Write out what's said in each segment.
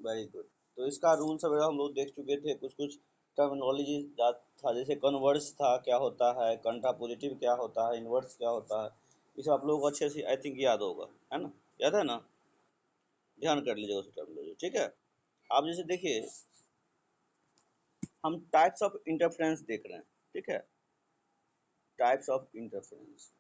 Very good. तो इसका rules वगैरह हम लोग देख चुके थे, कुछ कुछ टर्मिनोलॉजी याद था, जैसे कन्वर्स था क्या होता है, कंट्रापोजिटिव क्या होता है, इन्वर्स क्या होता है, ये सब आप लोगों को अच्छे से आई थिंक याद होगा, है ना? याद है ना? ध्यान कर लीजिएगा उस टर्मिनोलॉजी, ठीक है? आप जैसे देखिए, हम टाइप्स ऑफ इंटरफेरेंस देख रहे हैं, ठीक है? टाइप्स ऑफ इंटरफेरेंस,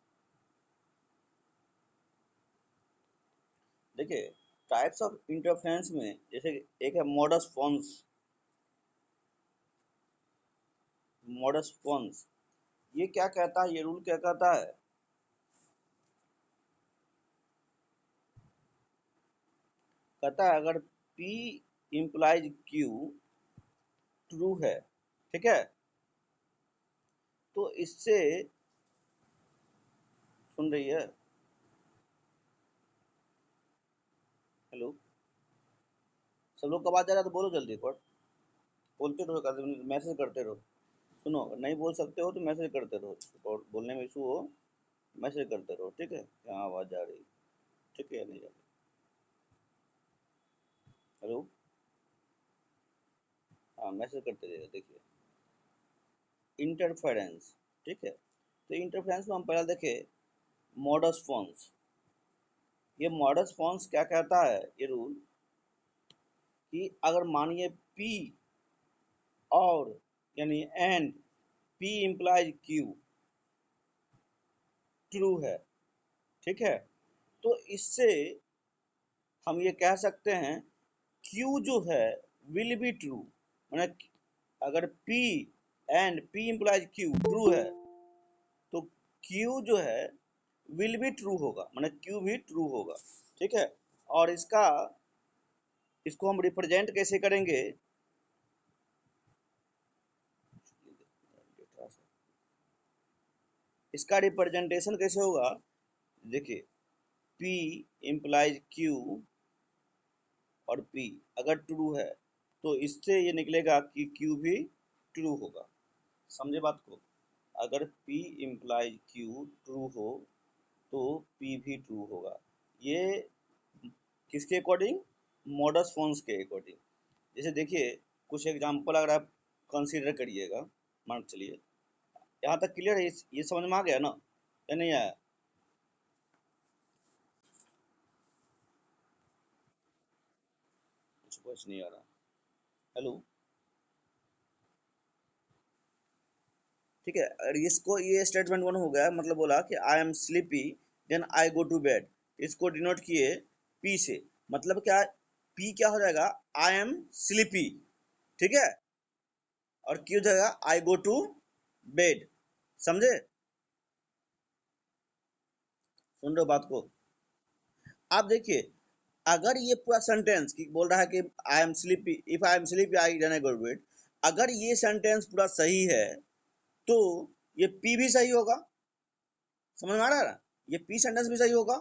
देखिए टाइप्स ऑफ इंटरफेरेंस में जैसे एक है मॉडस फॉन्स। ये क्या कहता है, ये रूल क्या कहता है? कहता है अगर P इम्प्लाइज Q ट्रू है, ठीक है, तो इससे, सुन रही है? हेलो, सब लोग का आवाज आ रहा है तो बोलो जल्दी, पर बोलते रहो, मैसेज करते रहो। सुनो, अगर नहीं बोल सकते हो तो मैसेज करते रहो, और बोलने में इशू हो मैसेज करते रहो, ठीक है? यहाँ आवाज आ रही, ठीक है या नहीं आ रही? हेलो, हाँ मैसेज करते रहिए। देखिए इंटरफेरेंस, ठीक है, तो इंटरफेरेंस में हम पहले देखें मॉडस फॉन्स। ये मॉडस फॉन्स क्या कहता है, ये रूल, कि अगर मानिए P और यानी and P implies Q true है, ठीक है, तो इससे हम ये कह सकते हैं Q जो है विल बी ट्रू, मैंने अगर P and P implies Q true है तो Q जो है विल बी ट्रू होगा, माने Q भी ट्रू होगा, ठीक है? और इसको हम रिप्रेजेंट कैसे करेंगे? इसका रिप्रेजेंटेशन कैसे होगा? देखिए P इम्प्लाइज Q और P अगर ट्रू है तो इससे ये निकलेगा कि Q भी ट्रू होगा। समझे बात को? अगर P इम्प्लाइज Q ट्रू हो तो P भी ट्रू होगा। ये किसके अकॉर्डिंग? मॉडस फोन्स के अकॉर्डिंग। जैसे देखिए कुछ एग्जांपल अगर आप कंसीडर करिएगा, मान के चलिए, यहाँ तक क्लियर है? ये समझ में आ गया ना या नहीं आया? कुछ नहीं आ रहा। हेलो, ठीक है, और इसको ये स्टेटमेंट वन हो गया, मतलब बोला कि I am sleepy then I go to bed, इसको डिनोट किए पी से, मतलब क्या? पी क्या हो जाएगा? आई एम स्लीपी, ठीक है, और क्यों जाएगा? आई गो टू बेड। समझे? सुन रहे हो बात को? आप देखिए, अगर ये पूरा सेंटेंस की बोल रहा है कि I am sleepy, if I am sleepy I then I go to bed, अगर ये सेंटेंस पूरा सही है तो ये पी भी सही होगा। समझ में आ रहा है ना? ये पी सेंटेंस भी सही होगा।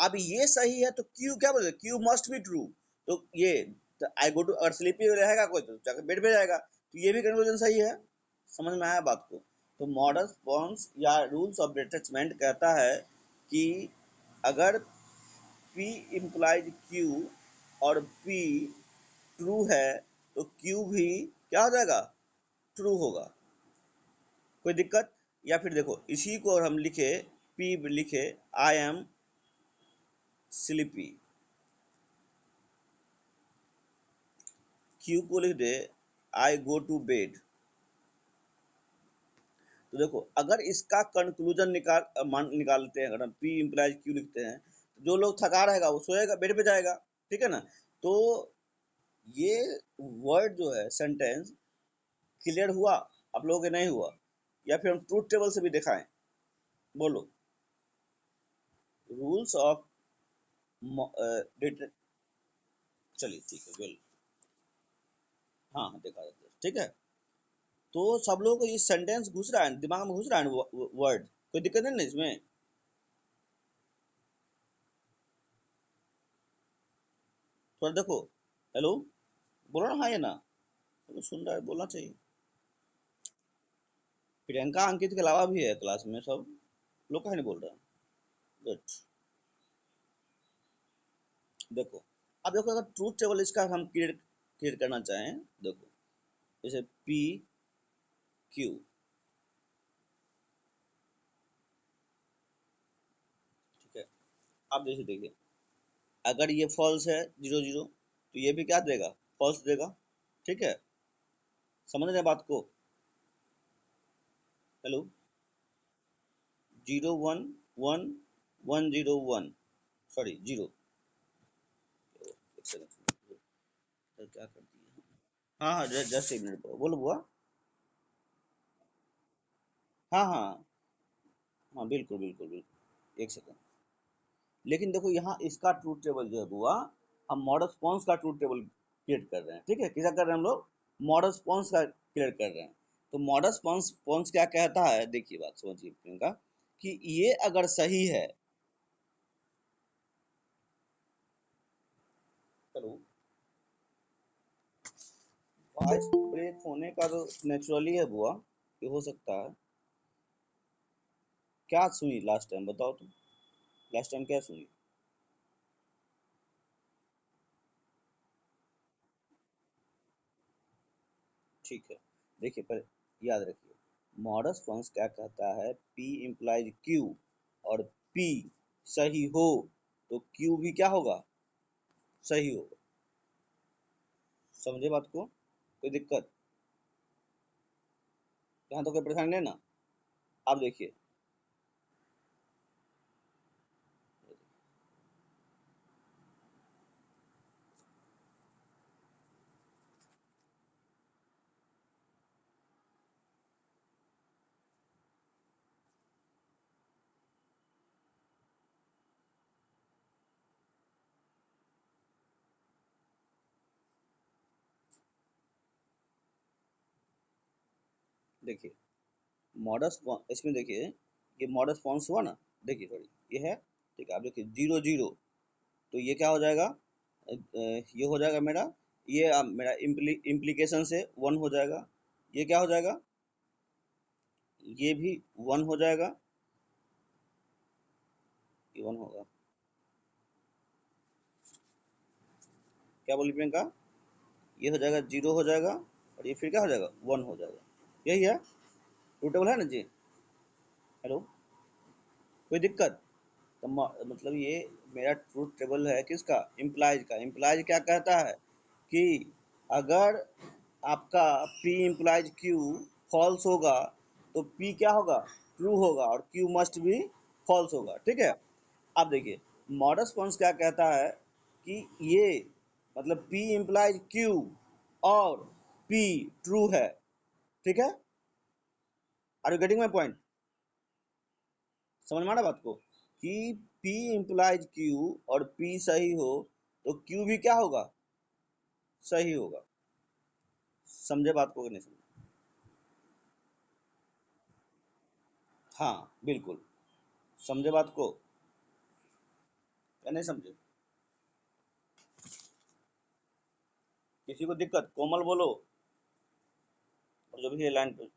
अब ये सही है तो क्यू क्या बोले? Q must be true. तो ये आई गो टू, अगर स्लीपी रहेगा कोई तो जाकर बेड पे जाएगा, तो ये भी कंक्लूजन सही है। समझ में आया बात को? तो मॉडल फॉर्म्स या रूल्स ऑफ डिटैचमेंट कहता है कि अगर P इम्प्लाइज Q और P ट्रू है तो Q भी क्या हो जाएगा? ट्रू होगा। कोई दिक्कत? या फिर देखो इसी को हम लिखे, P लिखे आई एम स्लीपी, Q को लिख दे आई गो टू बेड, तो देखो अगर इसका कंक्लूजन निकालते हैं, अगर हम P इम्प्लाइज Q लिखते हैं तो जो लोग थका रहेगा वो सोएगा, बेड पे जाएगा, ठीक है ना? तो ये वर्ड जो है सेंटेंस क्लियर हुआ आप लोगों के? नहीं हुआ? या फिर हम ट्रूथ टेबल से भी दिखाएं? बोलो। रूल्स ऑफ, चलिए ठीक है, वेल, हाँ हाँ दिखा देते हैं, ठीक है। तो सब लोगों को ये सेंटेंस घुस रहा है दिमाग में, घुस रहा है वर्ड, कोई दिक्कत नहीं ना इसमें? थोड़ा देखो। हेलो, बोलो ना हाँ या ना, तो सुन रहा है, बोलना चाहिए। प्रियंका अंकित के अलावा भी है क्लास में, सब लोग कहीं नहीं बोल रहे हैं। गुड। देखो, अब देखो अगर ट्रूथ टेबल इसका हम क्रिएट क्रिएट करना चाहें, देखो जैसे पी क्यू, ठीक है। अब जैसे देखिए, अगर ये फॉल्स है 0 0, तो ये भी क्या देगा, फॉल्स देगा, ठीक है। समझ रहे हैं बात को? हेलो, 0 1 1 1 0 1, सॉरी 0, एक सेकंड, क्या कर दिया। हाँ हाँ, जस्ट एक मिनट, बोलो बुआ। हाँ हाँ हाँ, बिल्कुल बिल्कुल बिल्कुल, एक सेकंड। लेकिन देखो यहाँ इसका ट्रूथ टेबल जो है बुआ, हम मॉडल स्पॉन्स का ट्रूथ टेबल क्रिएट कर रहे हैं, ठीक है। किसा कर रहे हैं हम लोग, मॉडल स्पॉन्स का क्रिएट कर रहे हैं। तो मॉडल स्पॉन्स क्या कहता है, देखिए बात समझिए प्रियंका, कि ये अगर सही है, चलो, वॉइस ब्रेक होने का तो नेचुरली है बुआ, ये हो सकता है। क्या सुनी लास्ट टाइम, बताओ तुम, लास्ट टाइम क्या सुनी? ठीक है, देखिए पर याद रखिए, मॉडल फंक्शन क्या कहता है, P इम्प्लाइज Q और P सही हो तो Q भी क्या होगा, सही होगा। समझे बात को? कोई दिक्कत यहाँ तो, कोई परेशानी नहीं ना? आप देखिए, देखिए मॉडल इसमें देखिए, ये मॉडल फॉन्स हुआ ना, देखिए सॉरी, ये है, ठीक है। आप देखिए 0 0, तो ये क्या हो जाएगा, ये हो जाएगा मेरा, ये मेरा इम्प्लीकेशन से 1 हो जाएगा, ये क्या हो जाएगा, ये भी 1 हो जाएगा, ये 1 होगा। क्या बोली प्रियंका? ये हो जाएगा 0 हो जाएगा, और ये फिर क्या हो जाएगा, 1 हो जाएगा। यही है, टूटेबल है ना जी? हेलो, कोई दिक्कत? तो मतलब ये मेरा ट्रूथ टेबल है किसका, इम्प्लाइज का। इम्प्लाइज क्या कहता है कि अगर आपका P इम्प्लाइज Q फॉल्स होगा तो P क्या होगा, ट्रू होगा, और Q मस्ट भी फॉल्स होगा, ठीक है। अब देखिए मॉडल रिस्पॉन्स क्या कहता है कि ये मतलब P इम्प्लाइज Q और P ट्रू है, ठीक है। Are you getting my point? समझ में आ रहा बात को, कि P इम्प्लाइज Q और P सही हो तो Q भी क्या होगा, सही होगा। समझे बात को कि नहीं समझे? हाँ बिल्कुल, समझे बात को या नहीं समझे? किसी को दिक्कत, कोमल बोलो, और जो भी है लाइन पे।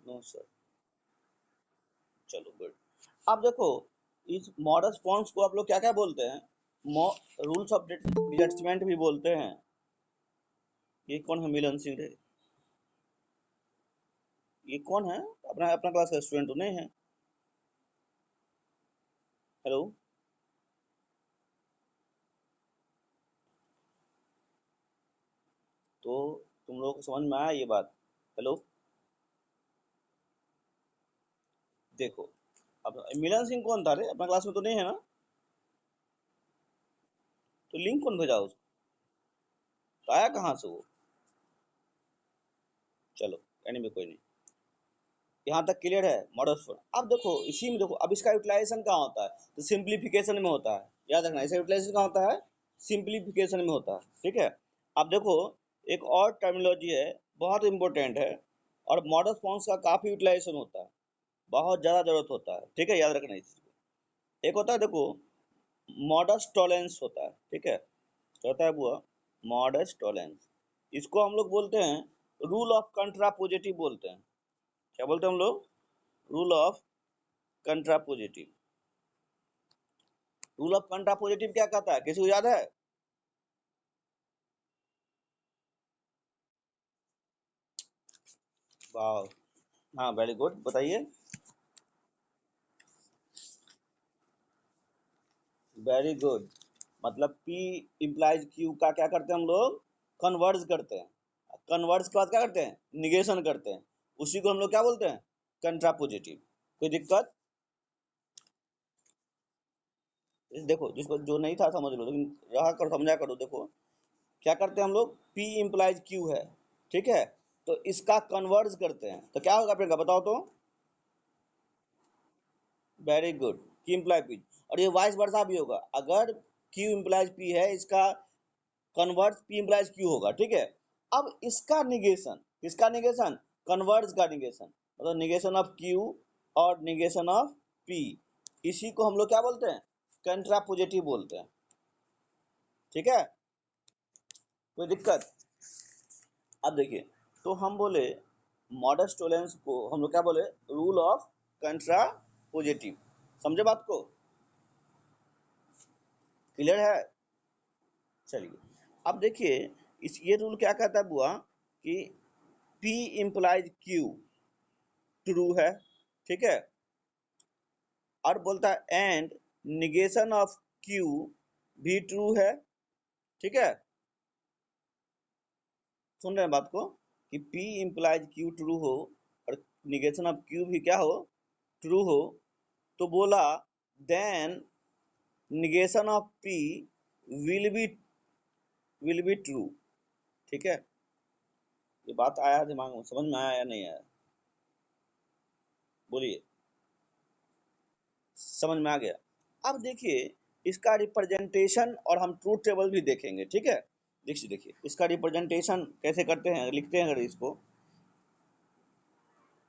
नो सर, चलो गुड। अब देखो, इस मॉडल रिस्पॉन्स को आप लोग क्या क्या बोलते हैं, रूल्स ऑफ जजमेंट भी बोलते हैं। ये कौन है, मिलन सिंह रे? ये कौन है, अपना अपना क्लास का स्टूडेंट तो नहीं है? हेलो, तो तुम लोगों को समझ में आया ये बात? हेलो, देखो, अब मिलन सिंह कौन था रे, अपना क्लास में तो नहीं है ना? तो लिंक कौन भेजा उसको, तो आया कहाँ से वो? चलो, एनीवे कोई नहीं, यहाँ तक क्लियर है मॉडल फोन। अब देखो इसी में देखो, अब इसका यूटिलाइजेशन कहाँ होता है, तो सिंप्लीफिकेशन में होता है। याद रखना, इसका यूटिलाइजेशन कहाँ होता है, सिंप्लीफिकेशन में होता है, ठीक है। अब देखो, एक और टर्मिनोलॉजी है, बहुत इंपॉर्टेंट है, और मॉडल फोन्स का काफी यूटिलाइजेशन होता है, बहुत ज्यादा जरूरत होता है, ठीक है। याद रखना इस चीज को। एक होता है देखो, मॉडस टॉलेंस होता है, ठीक है, क्या होता है बुआ, मॉडस टॉलेंस। इसको हम लोग बोलते हैं रूल ऑफ कंट्रापोजिटिव बोलते हैं। क्या बोलते हैं हम लोग, रूल ऑफ कंट्रापोजिटिव। रूल ऑफ कंट्रापोजिटिव क्या कहता है, किसी को याद है? वाह, हाँ वेरी गुड, बताइए। वेरी गुड, मतलब P इम्प्लाइज Q का क्या करते हैं हम लोग, कन्वर्ज करते हैं। कन्वर्ज के बाद क्या करते हैं, निगेशन करते हैं। उसी को हम लोग क्या बोलते हैं, कंट्रापोजिटिव। कोई दिक्कत? देखो, जिसको जो नहीं था समझ लो, लेकिन रहा करो, समझा करो। देखो क्या करते हैं हम लोग, P इम्प्लाइज Q है, ठीक है, तो इसका कन्वर्ज करते हैं तो क्या होगा प्रियंका, बताओ तो। Very good, Q imply P। और ये वाइस वर्सा भी होगा, अगर Q इम्प्लाइज P है, इसका कन्वर्स P इम्प्लाइज Q होगा, ठीक है। अब इसका निगेशन, किसका निगेशन, कन्वर्स का निगेशन, मतलब निगेशन ऑफ Q और निगेशन ऑफ P, इसी को हम लोग क्या बोलते हैं, कंट्रापोजिटिव बोलते हैं, ठीक है। कोई दिक्कत? अब देखिए, तो हम बोले मॉडर्न टोलेंस को हम लोग क्या बोले, रूल ऑफ कंट्रापोजिटिव। समझे बात को? क्लियर है? चलिए, अब देखिए, इस ये रूल क्या कहता है बुआ, कि P इम्प्लाइज Q ट्रू है, ठीक है, और बोलता है एंड निगेशन ऑफ Q भी ट्रू है, ठीक है। सुन रहे हैं बात को, कि P इम्प्लाइज Q ट्रू हो और निगेशन ऑफ Q भी क्या हो, ट्रू हो, तो बोला then negation of P will be true, ठीक है। ये बात आया दिमाग में, समझ में आया या नहीं आया, बोलिए। समझ में आ गया? अब देखिए, इसका रिप्रेजेंटेशन और हम ट्रूथ टेबल भी देखेंगे, ठीक है। देखिए देखिए, इसका रिप्रेजेंटेशन कैसे करते हैं, लिखते हैं, अगर इसको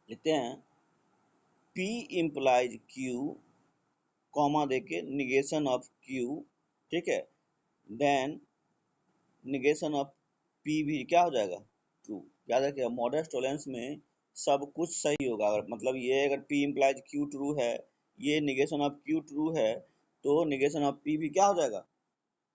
लिखते हैं, P इम्प्लाइज Q, कॉमा देके निगेशन ऑफ Q, ठीक है, देन निगेशन ऑफ P भी क्या हो जाएगा, ट्रू। याद रखिए, मॉडर्न टोलेंस में सब कुछ सही होगा, अगर मतलब ये अगर P इम्प्लाइज Q ट्रू है, ये निगेशन ऑफ Q ट्रू है, तो निगेशन ऑफ P भी क्या हो जाएगा,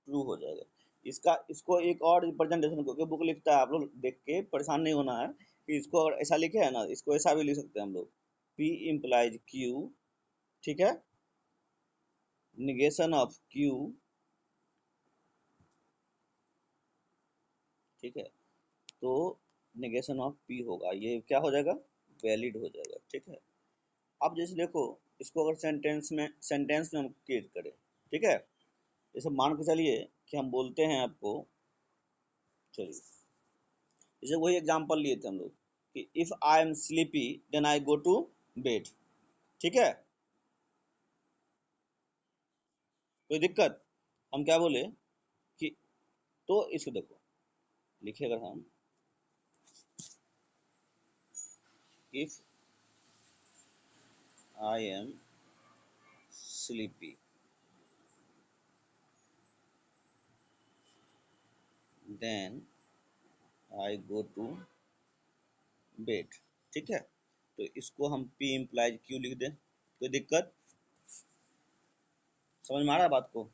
ट्रू हो जाएगा। इसका इसको एक और रिप्रेजेंटेशन करके बुक लिखता है, आप लोग देख के परेशान नहीं होना है कि इसको अगर ऐसा लिखे है ना, इसको ऐसा भी लिख सकते हैं हम लोग, P इम्प्लाइज Q, ठीक है, निगेशन ऑफ Q, ठीक है, तो निगेशन ऑफ P होगा, ये क्या हो जाएगा, वैलिड हो जाएगा, ठीक है। अब जैसे देखो, इसको अगर सेंटेंस में हम क्रिएट करें, ठीक है, जैसे मान के चलिए कि हम बोलते हैं आपको, चलिए जैसे वही एग्जांपल लिए थे हम लोग, कि if I am sleepy then I go to bed, ठीक है। कोई दिक्कत? हम क्या बोले कि, तो इसको देखो, लिखे अगर हम, if I am sleepy then I go to bed, ठीक है, तो इसको हम P इम्प्लाइज Q लिख दें। कोई दिक्कत? समझ में आ रहा है बात को?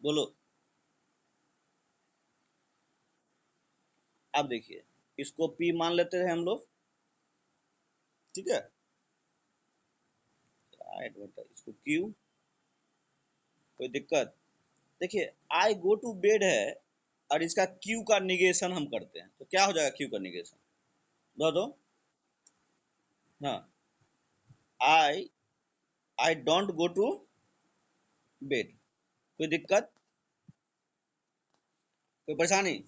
बोलो। अब देखिए, इसको P मान लेते हैं हम लोग, ठीक है, इसको Q। कोई दिक्कत? देखिए, आई गो टू बेड है और इसका Q का निगेशन हम करते हैं, तो क्या हो जाएगा Q का निगेशन, दो दो। हाँ, I I don't go to bed. कोई दिक्कत, कोई परेशानी?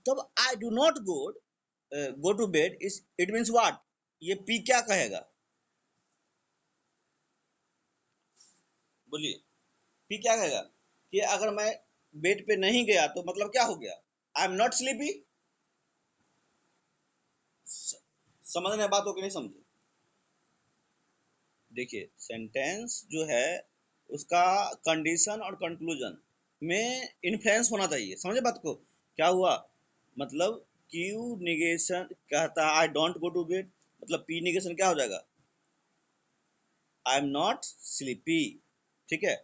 तब I do not go to bed, is it means what, ये P क्या कहेगा, बोलिए। P क्या कहेगा, कि अगर मैं बेड पे नहीं गया तो मतलब क्या हो गया, आई एम नॉट स्लीपी। समझने बात हो कि नहीं समझे? देखिए, सेंटेंस जो है उसका कंडीशन और कंक्लूजन में इन्फ्लुएंस होना चाहिए, समझे बात को? क्या हुआ, मतलब क्यू निगेशन कहता है I don't go to bed, मतलब P निगेशन क्या हो जाएगा, आई एम नॉट स्लीपी। ठीक है,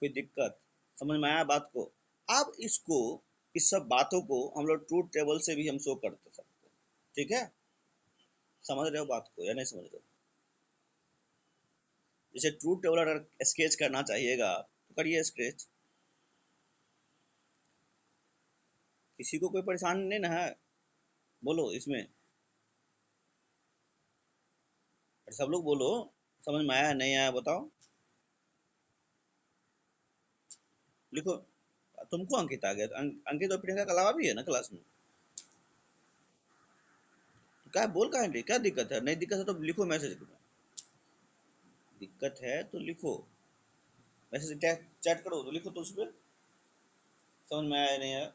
कोई दिक्कत समझ में आया बात को? अब इसको, इस सब बातों को हम लोग ट्रूथ टेबल से भी हम शो कर सकते हैं। ठीक है, समझ रहे हो बात को या नहीं समझ रहे हो? जैसे ट्रूथ टेबल अगर स्केच करना चाहिएगा तो करिए स्केच। किसी को कोई परेशानी नहीं ना है? बोलो इसमें, सब लोग बोलो, समझ में आया नहीं आया बताओ, लिखो। तुमको अंकित आ गया, अंकित और प्रियंका के अलावा भी है ना क्लास में? तो क्या बोल का है, क्या दिक्कत है? नहीं दिक्कत है तो लिखो मैसेज में, दिक्कत है तो लिखो मैसेज, चैट करो तो लिखो तो उस पर, समझ में आया नहीं आया?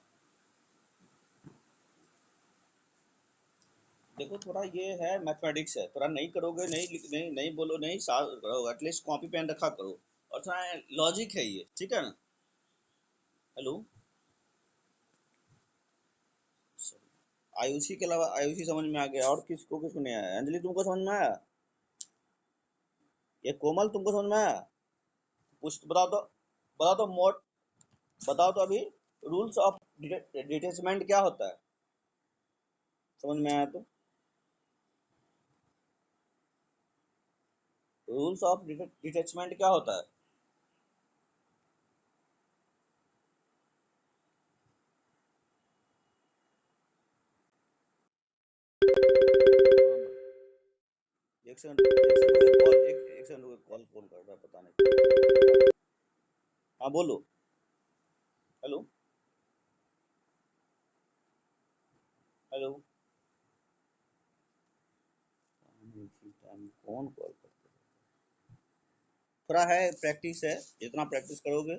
देखो थोड़ा ये है मैथमेटिक्स है, थोड़ा नहीं करोगे, नहीं नहीं बोलो, नहीं साथ करो, एटलीस्ट कॉपी पेन रखा करो, और थोड़ा लॉजिक है ये, ठीक है ना? हेलो, आयुषी के अलावा, आयुषी समझ में आ गया, और किसको किसको नहीं आया? अंजलि तुमको समझ में आया? ये कोमल तुमको समझ में आया? पूछ बताओ तो, बताओ तो मोड, बताओ तो अभी, रूल्स ऑफ डिटैचमेंट क्या होता है? समझ में आया तो? रूल्स ऑफ डिटैचमेंट क्या होता है? एक सेकंड, एक सेकंड कॉल, एक सेकंड कॉल कॉल कर रहा है, पता नहीं। हाँ बोलो। हेलो, हेलो, कौन कॉल करते हैं? थोड़ा है प्रैक्टिस है, जितना प्रैक्टिस करोगे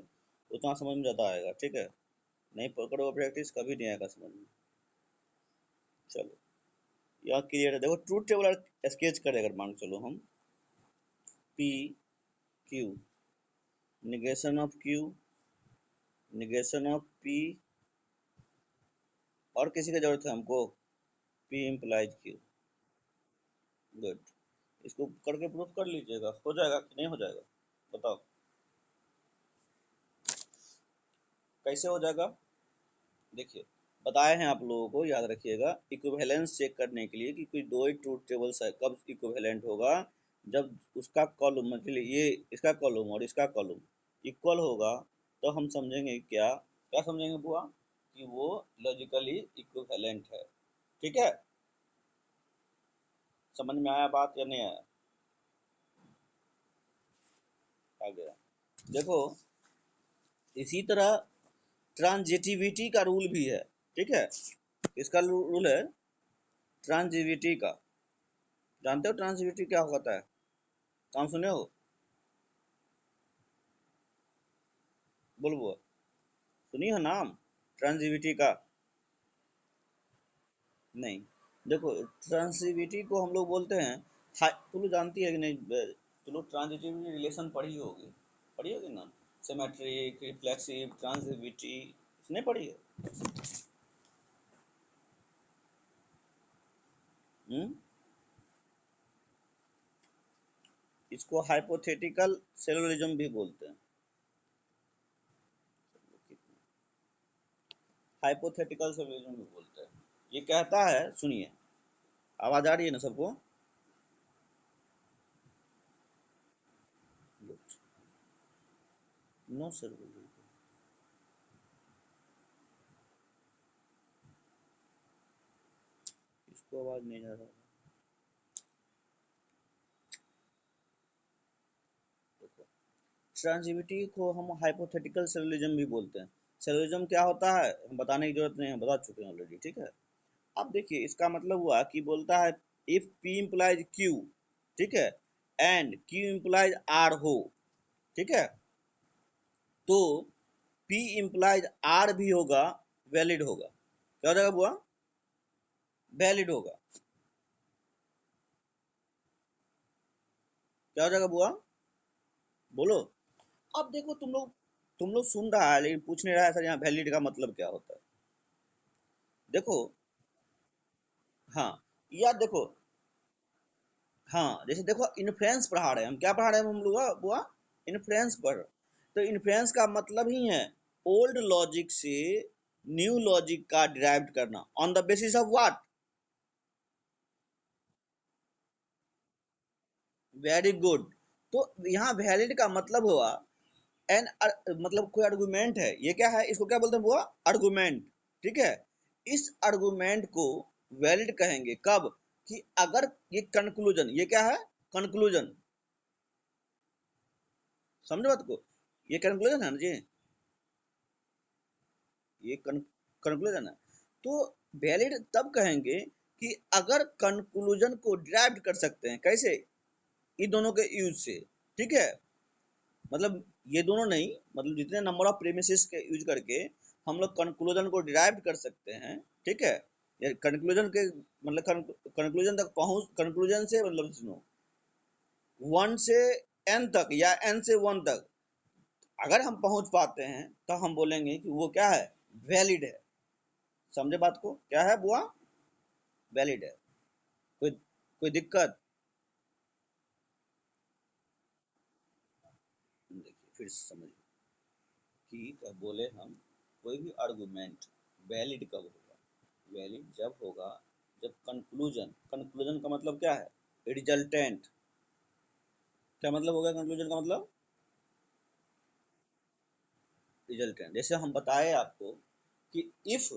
उतना समझ में ज़्यादा आएगा, ठीक है? नहीं करोगे प्रैक्टिस कभी नहीं आएगा समझ में। चलो, यह क्लियर है। देखो ट्रूथ टेबल स्केच करें अगर मान चलो हम, P Q, negation of Q, negation of P, और किसी की जरूरत है हमको? P implies Q. गुड, इसको करके प्रूफ कर लीजिएगा, हो जाएगा कि नहीं हो जाएगा बताओ? कैसे हो जाएगा? देखिए, बताए हैं आप लोगों को, याद रखिएगा, इक्विवेलेंस चेक करने के लिए कि कोई दो ही ट्रूथ टेबल्स है, कब इक्विवेलेंट होगा? जब उसका कॉलम, मतलब ये इसका कॉलम और इसका कॉलम इक्वल होगा, तो हम समझेंगे क्या, क्या समझेंगे बुआ? कि वो लॉजिकली इक्विवेलेंट है। ठीक है, समझ में आया बात या नहीं आया? आ गया। देखो, इसी तरह ट्रांजिटिविटी का रूल भी है, ठीक है? इसका रूल है ट्रांजिटिविटी का। जानते हो ट्रांजिटिविटी क्या होता है? नाम सुने हो? बोल बुआ, सुनिए हो नाम ट्रांजिटिविटी का? नहीं, देखो ट्रांजिटिविटी को हम लोग बोलते हैं, तुम लोग जानती है कि नहीं? तुम लोग ट्रांजिटिविटी रिलेशन पढ़ी होगी ना? सिमेट्रिक, रिफ्लेक्सिव, ट्रांजिटिविटी, नहीं पढ़ी है? हम्म, इसको हाइपोथेटिकल सेलुलरिज्म भी बोलते हैं। हाइपोथेटिकल सेलुलरिज्म भी बोलते हैं। ये कहता है, सुनिए, आवाज आ रही है ना सबको? नो सर, इसको आवाज नहीं आ रहा। ट्रांजिटिविटी को हम हाइपोथेटिकल सेलुलरिज्म भी बोलते हैं। सेलुलरिज्म क्या होता है हम बताने की जरूरत नहीं है, बता चुके हैं ऑलरेडी, ठीक है? अब देखिए, इसका मतलब हुआ कि बोलता है इफ P इम्प्लाइज Q, ठीक है, एंड Q इम्प्लाइज R हो, ठीक है, तो P इम्प्लाइज R भी होगा, वैलिड होगा। क्या हो जाएगा बुआ? वैलिड होगा। क्या हो जाएगा बुआ? बोलो। अब देखो, तुम लोग सुन रहा है लेकिन पूछ नहीं रहा है सर, यहाँ वैलिड का मतलब क्या होता है? देखो, हाँ, या देखो, हाँ, जैसे देखो इन्फ्लुएंस पढ़ा रहे हैं हम, क्या पढ़ा रहे हैं हम लोग बुआ? इन्फ्लुएंस पढ़। तो इन्फ्लुएंस का मतलब ही है ओल्ड लॉजिक से न्यू लॉजिक का डिराइव करना on the basis of what? Very good. तो यहाँ वैलिड का मतलब हुआ एन, मतलब कोई आर्गुमेंट है, ये क्या है, इसको क्या बोलते हैं बुआ? आर्गुमेंट। ठीक है, इस आर्गुमेंट को वैलिड कहेंगे कब? कि अगर ये कंक्लूजन, ये क्या है? कंक्लूजन। समझे बात को? ये कंक्लूजन है ना जी, ये कंक्लूजन है। तो वैलिड तब कहेंगे कि अगर कंक्लूजन को डिराइव कर सकते हैं, कैसे? इन दोनों के यूज से। ठीक है, मतलब ये दोनों नहीं, मतलब जितने नंबर ऑफ प्रीमिसेस के यूज करके हम लोग कंक्लूजन को डिराइव कर सकते हैं। ठीक है, ये कंक्लूजन के मतलब कंक्लूजन तक पहुंच, कंक्लूजन से मतलब सुनो, वन से एन तक या एन से वन तक अगर हम पहुंच पाते हैं तो हम बोलेंगे कि वो क्या है? वैलिड है। समझे बात को? क्या है बुआ? वैलिड है। कोई दिक्कत? देखिए फिर से समझिए कि कब बोले हम कोई भी आर्गुमेंट वैलिड कब होगा? वैलिड जब होगा जब कंक्लूजन, कंक्लूजन का मतलब क्या है? रिजल्टेंट। क्या मतलब होगा कंक्लूजन का मतलब? रिजल्टेंट। जैसे हम बताए आपको कि if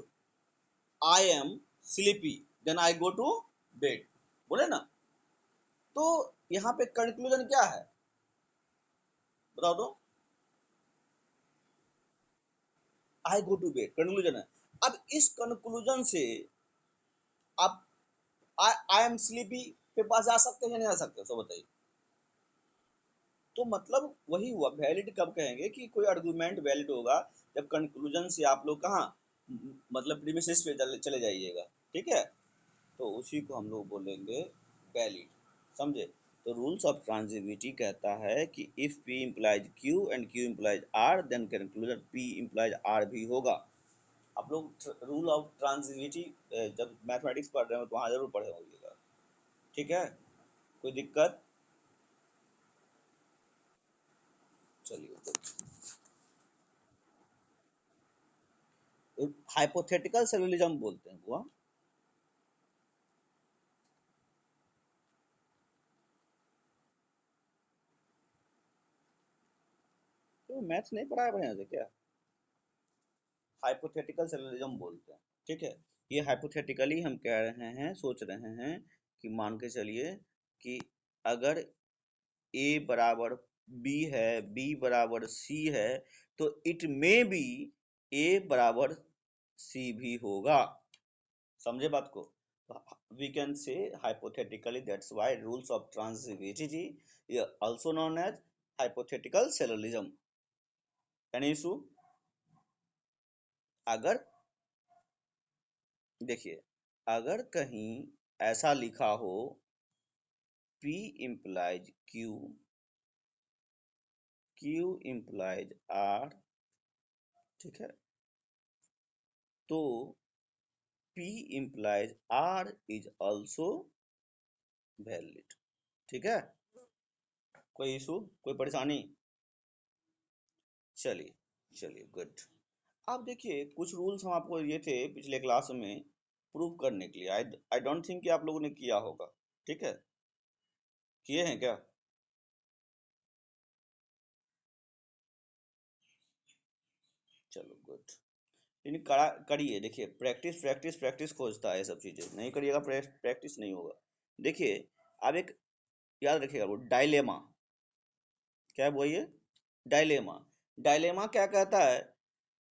I am sleepy then I go to bed, बोले ना? तो यहाँ पे कंक्लूजन क्या है, बताओ तो? आई गो टू बेड कंक्लूजन है। अब इस कंक्लूजन से आप आई एम स्लीपी के पास जा सकते हैं या नहीं जा सकते, सो बताइए। तो मतलब वही हुआ, वैलिड कब कहेंगे कि कोई आर्गुमेंट वैलिड होगा जब कंक्लूजन से आप लोग कहाँ, मतलब प्रीमिसेस पे चले जाइएगा। ठीक है, तो उसी को हम लोग बोलेंगे वैलिड। समझे? तो रूल्स ऑफ ट्रांजिटिविटी कहता है कि if P implies Q and Q implies R then conclusion P implies R भी होगा। आप लोग रूल ऑफ ट्रांजिटिविटी जब मैथमेटिक्स पढ़ रहे हो तो वहाँ जरूर पढ़े होंगे। ठीक है, कोई दिक्कत? चलिए, हाइपोथेटिकल सॉल्यूलिज्म बोलते हैं वो। तो मैथ्स नहीं पढ़ाया बढ़िया से क्या? हाइपोथेटिकल सॉल्यूलिज्म बोलते हैं। ठीक है, ये हाइपोथेटिकली हम कह रहे हैं, सोच रहे हैं कि मान के चलिए कि अगर ए बराबर बी है, बी बराबर सी है, तो इट मे बी ए बराबर सी भी होगा। समझे बात को? We can say hypothetically, that's why rules of transitivity also known as hypothetical syllogism। any issue? अगर देखिए, अगर कहीं ऐसा लिखा हो P implies Q, Q implies R, ठीक है, तो P implies R is also valid। ठीक है, कोई इशू, कोई परेशानी? चलिए, चलिए गुड। आप देखिए कुछ रूल्स हम आपको ये थे पिछले क्लास में प्रूव करने के लिए, आई डोंट थिंक कि आप लोगों ने किया होगा। ठीक है, किए हैं क्या? चलो गुड। लेकिन करा करिए, देखिए प्रैक्टिस प्रैक्टिस प्रैक्टिस खोजता है, ये सब चीजें नहीं करिएगा प्रैक्टिस नहीं होगा। देखिए, आप एक याद रखिएगा, वो डायलेमा, क्या है वो? ये डायलेमा। डायलेमा क्या कहता है?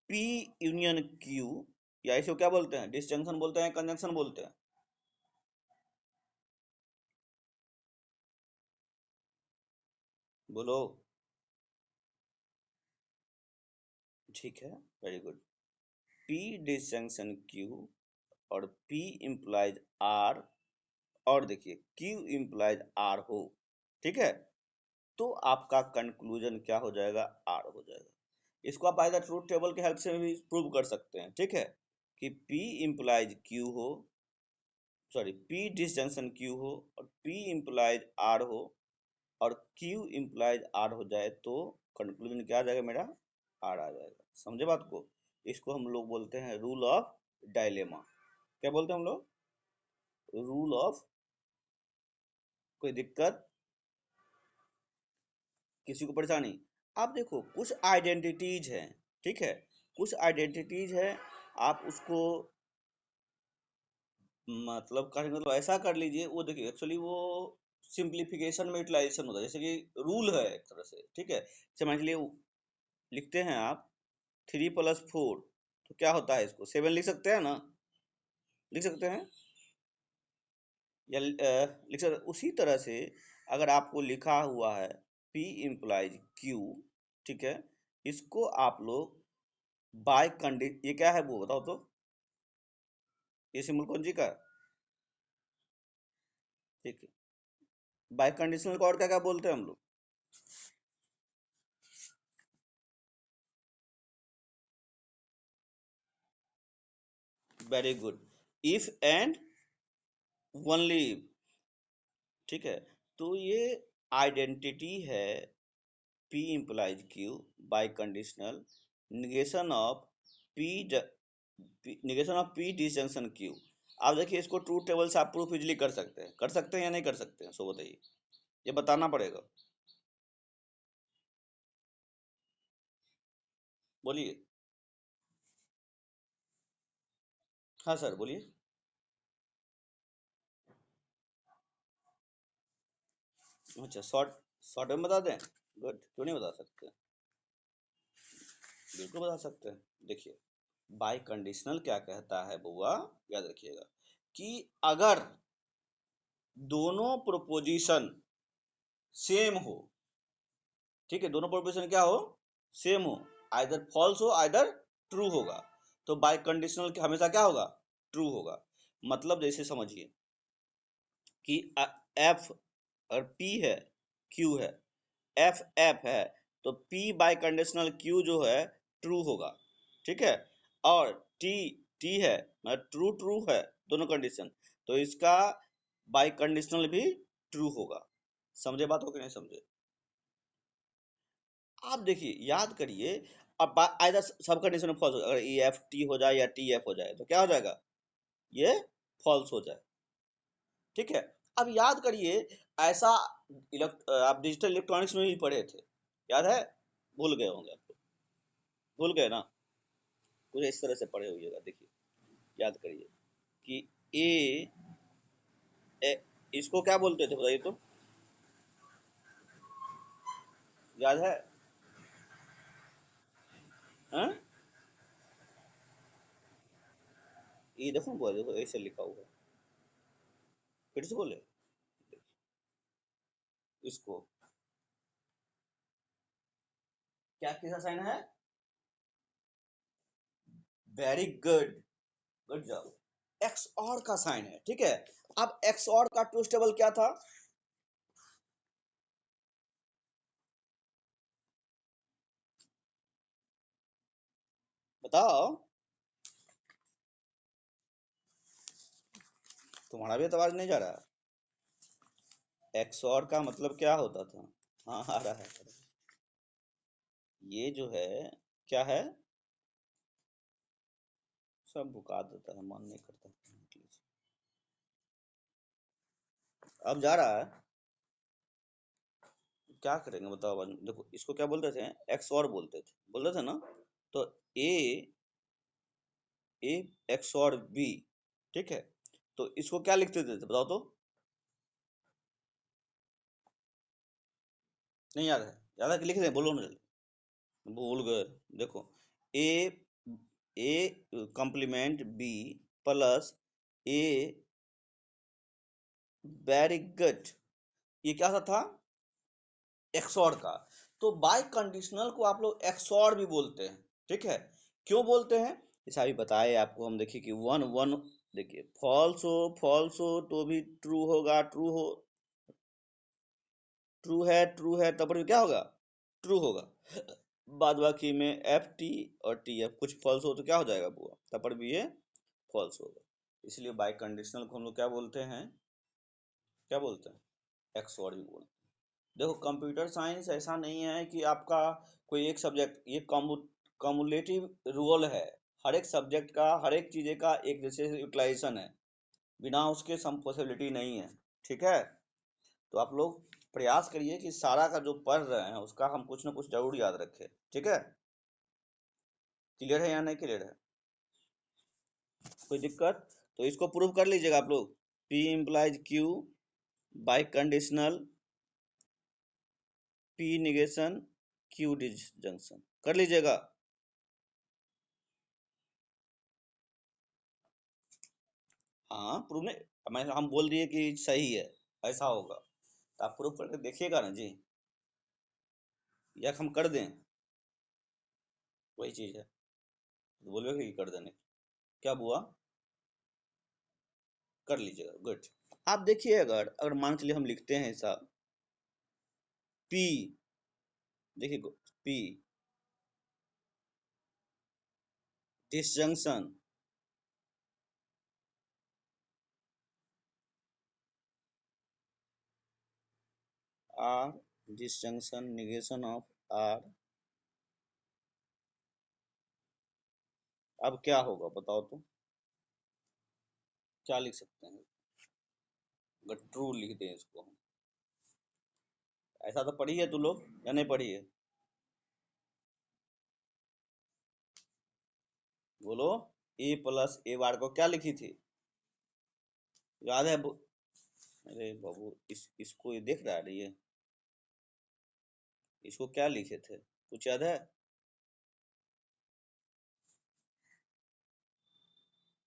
पी यूनियन क्यू, या इसे क्या बोलते हैं? डिसजंक्शन बोलते हैं, कंजंक्शन बोलते हैं? बोलो। ठीक है, very good. P disjunction Q और P इम्प्लाइज R, और देखिए Q इम्प्लाइज R हो, ठीक है, तो आपका कंक्लूजन क्या हो जाएगा? R हो जाएगा। इसको आप आइदर ट्रूथ टेबल के हेल्प से भी प्रूव कर सकते हैं। ठीक है, कि P इम्प्लाइज Q हो, सॉरी P डिसजंक्शन Q हो और P इम्प्लाइज R हो और Q इम्प्लाइज R हो जाए तो कंक्लूजन क्या आ जाएगा मेरा? R आ जाएगा। समझे बात को? इसको हम लोग बोलते हैं रूल ऑफ डायलेमा। क्या बोलते हैं हम लोग? Rule of. कोई दिक्कत? किसी को परेशानी? आप देखो कुछ आइडेंटिटीज हैं, ठीक है, कुछ आइडेंटिटीज है, आप उसको मतलब करने मतलब ऐसा कर लीजिए, वो देखिए एक्चुअली वो सिंप्लीफिकेशन में यूटिलाइजेशन होता है, जैसे कि रूल है एक तरह से, ठीक है। जैसे मान लीजिए लिखते हैं आप 3+4, तो क्या होता है, इसको 7 लिख सकते हैं ना? लिख सकते हैं या लिख सकते? उसी तरह से अगर आपको लिखा हुआ है P इम्प्लाइज Q, ठीक है, इसको आप लोग बाय कंडीशन, ये क्या है वो बताओ तो, ये सिंबल कौन सी का है? ठीक है, बाय कंडीशनल को और क्या क्या बोलते हैं हम लोग? Very good, if and only, ठीक है। तो ये आइडेंटिटी है P implies Q bye conditional negation of P negation of P disjunction Q। आप देखिए इसको ट्रूथ टेबल से आप प्रूफ इजिली कर सकते हैं या नहीं कर सकते हैं, सो बताइए, ये बताना पड़ेगा, बोलिए। हाँ सर बोलिए। अच्छा शॉर्ट, शॉर्ट में बता दें? गुड, क्यों नहीं बता सकते, बिल्कुल बता सकते हैं। देखिए बाय कंडीशनल क्या कहता है बुआ, याद रखिएगा कि अगर दोनों प्रोपोजिशन सेम हो, ठीक है, दोनों प्रोपोजिशन क्या हो? सेम हो, आइदर फॉल्स हो आइदर ट्रू होगा, तो बाय कंडीशनल हमेशा क्या होगा? ट्रू होगा। मतलब जैसे समझिए कि एफ और पी है, क्यू है, एफ एफ है, तो पी बाय कंडीशनल क्यू जो है ट्रू होगा, ठीक है। और टी टी है, मतलब ट्रू ट्रू है, दोनों कंडीशन, तो इसका बाय कंडीशनल भी ट्रू होगा। समझे बात हो कि नहीं समझे? आप देखिए याद करिए, अब आइदर सब कंडीशन में फॉल्स हो, अगर ई एफ टी हो जाए या टी एफ हो जाए तो क्या हो जाएगा? ये फॉल्स हो जाए, ठीक है। अब याद करिए ऐसा आप डिजिटल इलेक्ट्रॉनिक्स में भी पढ़े थे, याद है? भूल गए होंगे आपको, भूल गए ना? कुछ इस तरह से पढ़े होइएगा, देखिए याद करिए कि ए, ए इसको क्या बोलते थे बताइए तो, याद है? हैं? ये देखो बोले, देखो ऐसे लिखा हुआ है, फिर से बोले इसको, क्या किसका साइन है? Very good, good job, x और का साइन है, ठीक है। अब एक्स और का ट्रूथ टेबल क्या था? बताओ, तुम्हारा भी तो आवाज नहीं जा रहा। एक्स और का मतलब क्या होता था? हाँ आ रहा है, ये जो है क्या है? सब भुका देता है, मन नहीं करता। अब जा रहा है, क्या करेंगे बताओ? देखो इसको क्या बोलते थे? एक्स और बोलते थे ना? तो ए, ए एक्स और बी, ठीक है, तो इसको क्या लिखते थे बताओ तो? नहीं याद है? याद है कि लिख दें, बोलो ना जल्दी। भूल गए? देखो A, A complement B plus A, very good, ये क्या था? एक्सॉर का। तो बाय कंडीशनल को आप लोग एक्सॉर भी बोलते हैं, ठीक है। क्यों बोलते हैं? जैसा अभी बताए आपको हम, देखिए कि वन वन, देखिए फॉल्स हो तो भी ट्रू होगा, ट्रू है तब पर भी क्या होगा? ट्रू होगा। बाद बाकी में एफ टी और टी एफ कुछ फॉल्स हो तो क्या हो जाएगा बुआ? तब पर भी ये फॉल्स होगा। इसलिए बाई कंडीशनल को हम लोग क्या बोलते हैं, क्या बोलते हैं, एक्सॉर भी बोलते हैं। देखो कंप्यूटर साइंस ऐसा नहीं है कि आपका कोई एक सब्जेक्ट, ये कम्युलेटिव रोल है। हर एक सब्जेक्ट का, हर एक चीज़ें का एक जैसे यूटिलाइजेशन है, बिना उसके सम पॉसिबिलिटी नहीं है। ठीक है, तो आप लोग प्रयास करिए कि सारा का जो पढ़ रहे हैं उसका हम कुछ ना कुछ जरूर याद रखें। ठीक है, क्लियर है या नहीं क्लियर है, कोई दिक्कत? तो इसको प्रूव कर लीजिएगा आप लोग, P implies Q by conditional P negation Q disjunction, कर लीजिएगा। हाँ प्रूव नहीं, मैं हम बोल दिए कि सही है, ऐसा होगा, तो आप प्रूव करके देखिएगा ना जी, या हम कर दें, वही चीज है, तो बोलोगे कि कर देने, क्या हुआ, कर लीजिएगा, गुड। आप देखिए, अगर अगर मान के लिए हम लिखते हैं ऐसा, P, देखिए P disjunction R disjunction negation of R, अब क्या होगा बताओ तो, क्या लिख सकते हैं अगर ट्रू लिख दें इसको हम? ऐसा तो पढ़ी है तू लोग या नहीं पढ़ी है, बोलो। A प्लस A बार को क्या लिखी थी, याद है अरे बाबू, इसको ये देख रहा है ये, इसको क्या लिखे थे, कुछ याद है?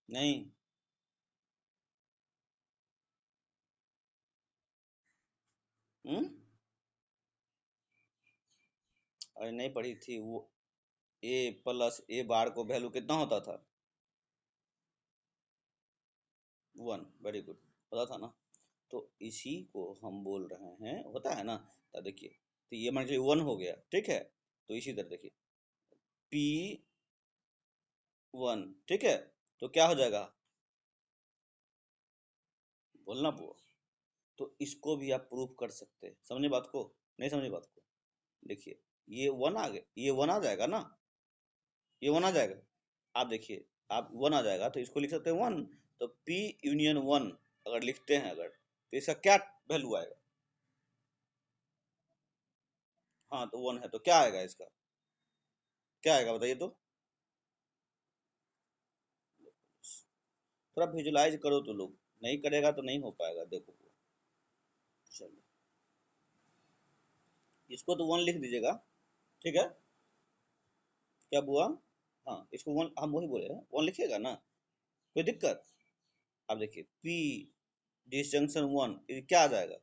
नहीं, हम्म, अरे नहीं पढ़ी थी वो। A प्लस A बार को वैल्यू कितना होता था, 1, वेरी गुड, पता था ना। तो इसी को हम बोल रहे हैं, होता है ना, तो देखिए, तो ये मान लीजिए 1 हो गया, ठीक है, तो इसी तरह देखिए P1, ठीक है, तो क्या हो जाएगा, बोलना बुआ, तो इसको भी आप प्रूफ कर सकते हैं, समझे बात को, नहीं समझे बात को, देखिए ये 1 आ गया, ये 1 आ जाएगा ना, ये 1 आ जाएगा, आप देखिए, आप 1 आ जाएगा तो इसको लिख सकते हैं 1, तो P यूनियन 1 अगर लिखते हैं अगर, तो इसका क्या वैल्यू आएगा, हाँ तो 1 है तो क्या आएगा इसका, क्या आएगा बताइए तो, थोड़ा विजुलाइज करो तो लोग, नहीं करेगा तो नहीं हो पाएगा, देखो, चलो इसको तो 1 लिख दीजिएगा, ठीक है, क्या हुआ, हाँ इसको 1, हम वही बोले 1 लिखिएगा ना, कोई दिक्कत? अब देखिए P डिसजंक्शन 1, ये क्या आ जाएगा,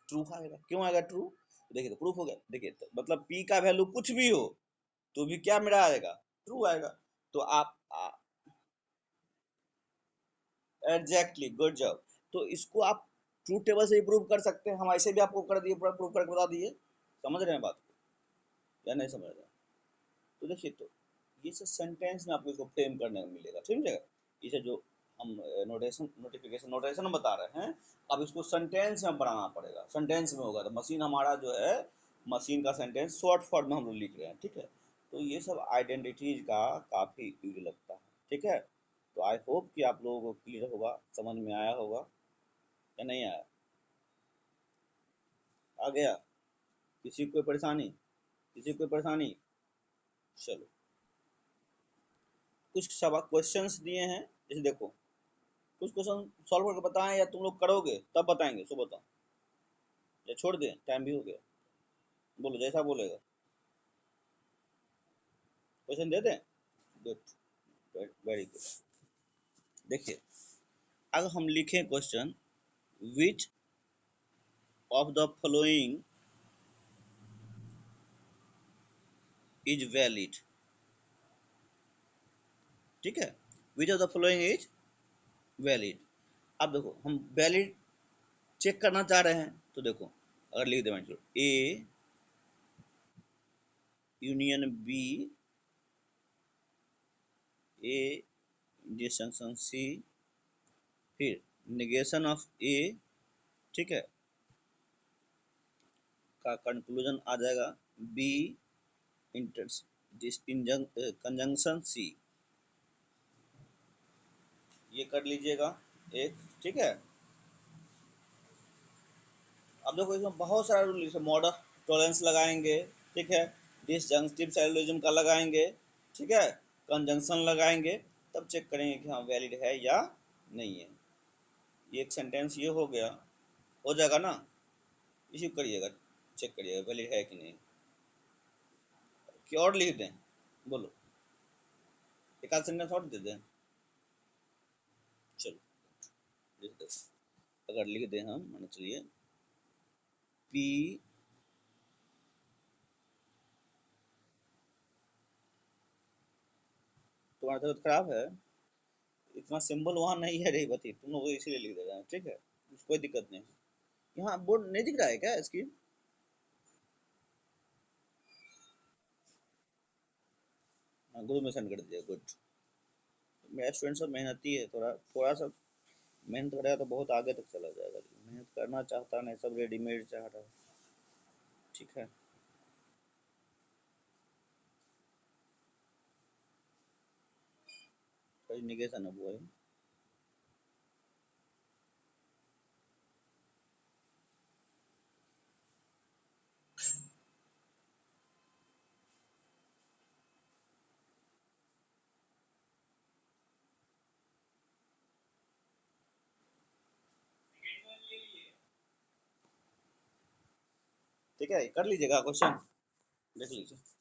ट्रू आएगा, क्यों आएगा ट्रू, देखिए तो प्रूफ हो गया, देखिए तो मतलब P का वैल्यू कुछ भी हो तो भी क्या मेरा आएगा, ट्रू आएगा, तो आप एग्जैक्टली, गुड जॉब, तो इसको आप ट्रू टेबल से भी प्रूव कर सकते हैं, हम ऐसे भी आपको कर दिए, पूरा प्रूव करके बता दिए, समझ रहे हैं बात को या नहीं समझ रहे हैं? तो देखिए, तो ये सब सेंटेंस में आपको इसको फ्रेम करने को मिलेगा, ठीक है, इसे जो हम नोटेशन नोटिफिकेशन नोटेशन बता रहे हैं, अब इसको सेंटेंस में बनाना पड़ेगा, सेंटेंस में होगा तो मशीन हमारा जो है, मशीन का सेंटेंस शॉर्ट फॉर्म में हम लोग लिख रहे हैं, ठीक है, तो ये सब आइडेंटिटीज का काफ़ी यूज लगता है, ठीक है, तो आई होप कि आप लोगों को क्लियर होगा, समझ में आया होगा या नहीं आया, आ गया, किसी को कोई परेशानी, किसी को कोई परेशानी, चलो, कुछ सवाल क्वेश्चंस दिए हैं, जैसे देखो, कुछ क्वेश्चन सॉल्व करके बताएं या तुम लोग करोगे तब बताएंगे, सो बताओ, या छोड़ दें, टाइम भी हो गया, बोलो जैसा बोलेगा, क्वेश्चन दे दें, गुड, वेरी गुड, देखिए, अगर हम लिखें question, which of the following is valid, ठीक है, which of the following is valid, अब देखो हम वैलिड चेक करना चाह रहे हैं, तो देखो अगर लिख दे, A union B A disjunction C, फिर निगेशन ऑफ ए, ठीक है, का कंक्लूजन आ जाएगा बी इंटर कंजंक्शन सी। ये कर लीजिएगा एक, ठीक है। अब देखो इसमें बहुत सारा रूल, जैसे मॉड ऑफ टॉलरेंस लगाएंगे, ठीक है, डिसजंक्टिव सैल्यूलोजिज्म का लगाएंगे, ठीक है, कंजंक्शन लगाएंगे, तब चेक करेंगे कि हाँ वैलिड है या नहीं है। ये एक सेंटेंस ये हो गया, हो जाएगा ना, इसी को करिएगा, चेक करिएगा वैलिड है कि नहीं, कि और लिख दें, बोलो, एक आध सेंटेंस और दे दें, चलो लिख दो। अगर लिख दें हम, मान चलिए पी, तुम्हारा तबियत खराब है, इतना सिंबल वहाँ नहीं है रे बती, तुम लोग इसीलिए लिख दे रहे हैं, ठीक है, कोई दिक्कत नहीं। यहाँ बोर्ड नहीं दिख रहा है क्या इसकी? हाँ ग्रुप में सेंड कर दीजिए, गुड। मेरा स्टूडेंट सब मेहनती है, थोड़ा थोड़ा सा मेहनत करेगा तो बहुत आगे तक चला जाएगा, मेहनत करना चाहता नहीं, सब रेडीमेड चाह रहा है, ठीक है। निगेशन अब वो है, ठीक है, कर लीजिएगा क्वेश्चन, देख लीजिए।